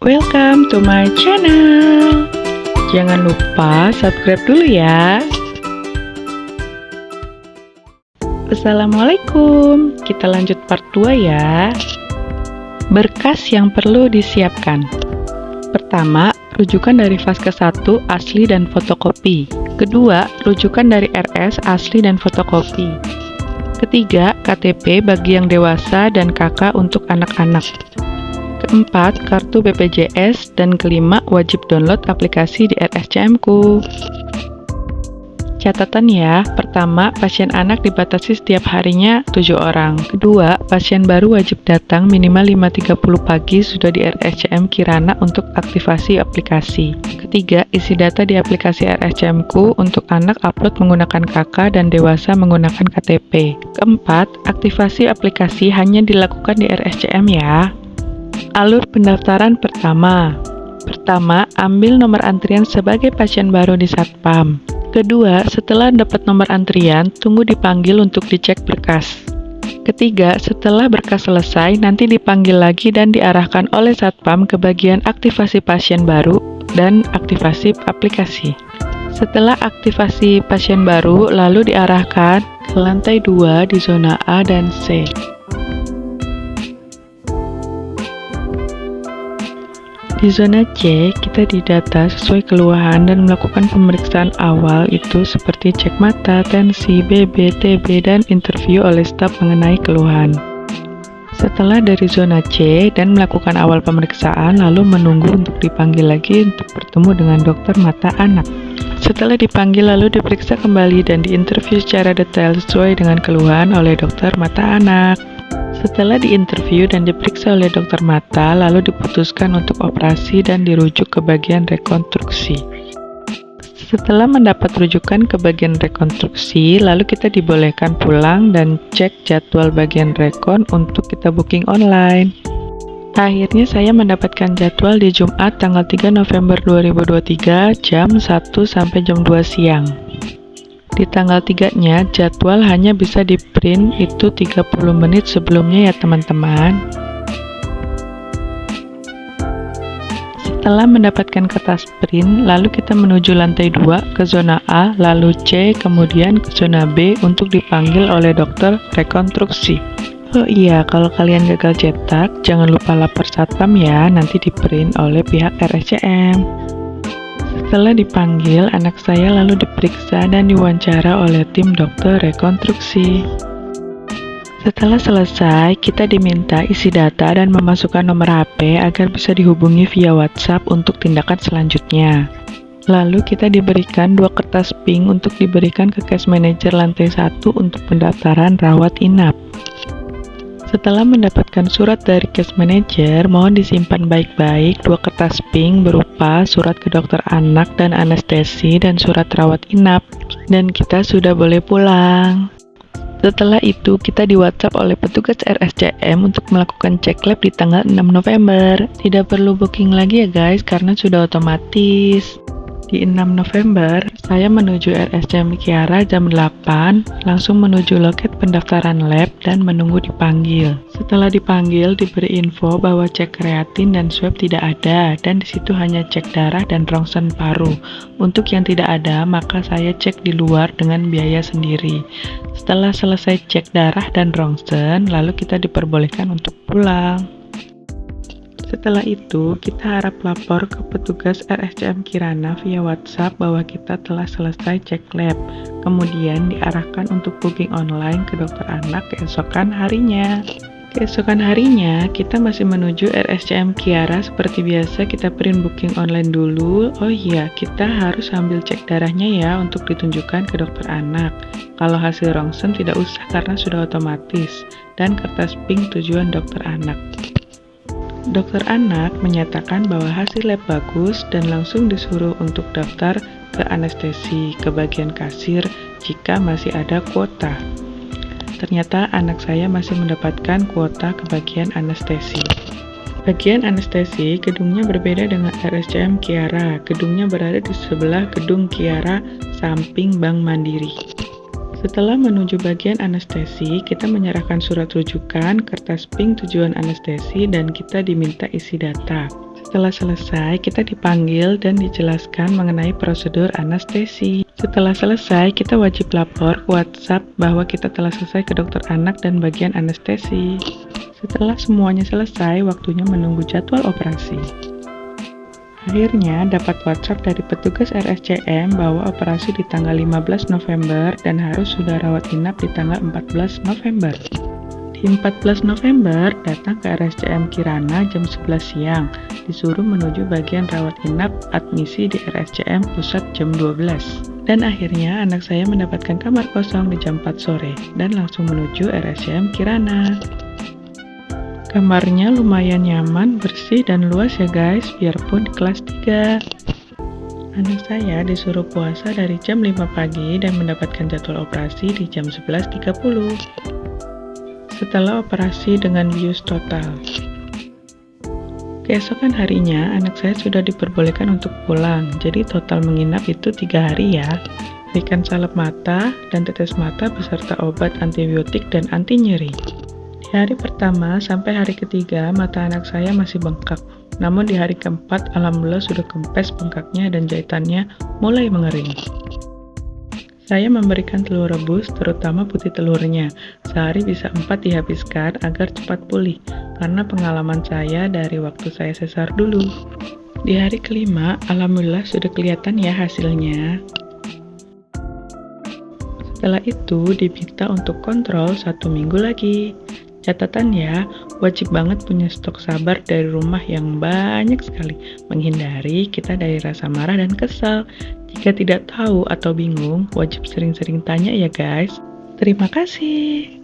Welcome to my channel. Jangan lupa subscribe dulu ya. Assalamualaikum. Kita lanjut part 2 ya. Berkas yang perlu disiapkan. Pertama, rujukan dari Vaskes 1 asli dan fotokopi. Kedua, rujukan dari RS asli dan fotokopi. Ketiga, KTP bagi yang dewasa dan KK untuk anak-anak. Keempat, kartu BPJS. Dan kelima, wajib download aplikasi di RSCM-ku. Catatan ya, pertama, pasien anak dibatasi setiap harinya 7 orang. Kedua, pasien baru wajib datang minimal 5.30 pagi sudah di RSCM Kirana untuk aktivasi aplikasi. Ketiga, isi data di aplikasi RSCM-ku untuk anak upload menggunakan KK dan dewasa menggunakan KTP. Keempat, aktivasi aplikasi hanya dilakukan di RSCM ya. Alur pendaftaran pertama. Pertama, ambil nomor antrian sebagai pasien baru di Satpam. Kedua, setelah dapat nomor antrian, tunggu dipanggil untuk dicek berkas. Ketiga, setelah berkas selesai, nanti dipanggil lagi dan diarahkan oleh Satpam ke bagian aktivasi pasien baru dan aktivasi aplikasi. Setelah aktivasi pasien baru, lalu diarahkan ke lantai 2 di zona A dan C. Di zona C, kita didata sesuai keluhan dan melakukan pemeriksaan awal itu seperti cek mata, tensi, BB, TB, dan interview oleh staf mengenai keluhan. Setelah dari zona C dan melakukan awal pemeriksaan, lalu menunggu untuk dipanggil lagi untuk bertemu dengan dokter mata anak. Setelah dipanggil lalu diperiksa kembali dan diinterview secara detail sesuai dengan keluhan oleh dokter mata anak. Setelah diinterview dan diperiksa oleh dokter mata, lalu diputuskan untuk operasi dan dirujuk ke bagian rekonstruksi. Setelah mendapat rujukan ke bagian rekonstruksi, lalu kita dibolehkan pulang dan cek jadwal bagian rekon untuk kita booking online. Akhirnya saya mendapatkan jadwal di Jumat tanggal 3 November 2023 jam 1 sampai jam 2 siang. Di tanggal 3-nya, jadwal hanya bisa di-print itu 30 menit sebelumnya ya teman-teman. Setelah mendapatkan kertas print, lalu kita menuju lantai 2 ke zona A, lalu C, kemudian ke zona B untuk dipanggil oleh dokter rekonstruksi. Oh iya, kalau kalian gagal cetak, jangan lupa lapor Satpam ya, nanti di-print oleh pihak RSCM. Setelah dipanggil, anak saya lalu diperiksa dan diwawancara oleh tim dokter rekonstruksi. Setelah selesai, kita diminta isi data dan memasukkan nomor HP agar bisa dihubungi via WhatsApp untuk tindakan selanjutnya. Lalu kita diberikan 2 kertas pink untuk diberikan ke case manager lantai 1 untuk pendaftaran rawat inap. Setelah mendapatkan surat dari case manager, mohon disimpan baik-baik 2 kertas pink berupa surat ke dokter anak dan anestesi dan surat rawat inap, dan kita sudah boleh pulang. Setelah itu, kita di WhatsApp oleh petugas RSCM untuk melakukan cek lab di tanggal 6 November. Tidak perlu booking lagi ya guys, karena sudah otomatis. Di 6 November, saya menuju RSCM Kiara jam 8, langsung menuju loket pendaftaran lab dan menunggu dipanggil. Setelah dipanggil, diberi info bahwa cek kreatin dan swab tidak ada, dan disitu hanya cek darah dan rongsen paru. Untuk yang tidak ada, maka saya cek di luar dengan biaya sendiri. Setelah selesai cek darah dan rongsen, lalu kita diperbolehkan untuk pulang. Setelah itu, kita harap lapor ke petugas RSCM Kirana via WhatsApp bahwa kita telah selesai cek lab. Kemudian diarahkan untuk booking online ke dokter anak keesokan harinya. Keesokan harinya, kita masih menuju RSCM Kiara seperti biasa kita print booking online dulu. Oh iya, kita harus ambil cek darahnya ya untuk ditunjukkan ke dokter anak. Kalau hasil rongsen tidak usah karena sudah otomatis. Dan kertas pink tujuan dokter anak. Dokter anak menyatakan bahwa hasil lab bagus dan langsung disuruh untuk daftar ke anestesi ke bagian kasir jika masih ada kuota. Ternyata anak saya masih mendapatkan kuota ke bagian anestesi. Bagian anestesi gedungnya berbeda dengan RSCM Kiara. Gedungnya berada di sebelah gedung Kiara samping Bank Mandiri. Setelah menuju bagian anestesi, kita menyerahkan surat rujukan, kertas pink tujuan anestesi, dan kita diminta isi data. Setelah selesai, kita dipanggil dan dijelaskan mengenai prosedur anestesi. Setelah selesai, kita wajib lapor ke WhatsApp bahwa kita telah selesai ke dokter anak dan bagian anestesi. Setelah semuanya selesai, waktunya menunggu jadwal operasi. Akhirnya dapat WhatsApp dari petugas RSCM bahwa operasi di tanggal 15 November dan harus sudah rawat inap di tanggal 14 November. Di 14 November, datang ke RSCM Kirana jam 11 siang, disuruh menuju bagian rawat inap admisi di RSCM Pusat jam 12. Dan akhirnya anak saya mendapatkan kamar kosong di jam 4 sore dan langsung menuju RSCM Kirana. Kamarnya lumayan nyaman, bersih, dan luas ya guys, biarpun di kelas 3. Anak saya disuruh puasa dari jam 5 pagi dan mendapatkan jadwal operasi di jam 11.30. Setelah operasi dengan bius total. Keesokan harinya, anak saya sudah diperbolehkan untuk pulang, jadi total menginap itu 3 hari ya. Berikan salep mata dan tetes mata beserta obat antibiotik dan anti nyeri. Di hari pertama sampai hari ketiga, mata anak saya masih bengkak. Namun di hari keempat, alhamdulillah sudah kempes bengkaknya dan jahitannya mulai mengering. Saya memberikan telur rebus, terutama putih telurnya. Sehari bisa 4 dihabiskan agar cepat pulih, karena pengalaman saya dari waktu saya sesar dulu. Di hari kelima, alhamdulillah sudah kelihatan ya hasilnya. Setelah itu, diminta untuk kontrol 1 minggu lagi. Catatan ya, wajib banget punya stok sabar dari rumah yang banyak sekali, menghindari kita dari rasa marah dan kesal. Jika tidak tahu atau bingung, wajib sering-sering tanya ya guys. Terima kasih.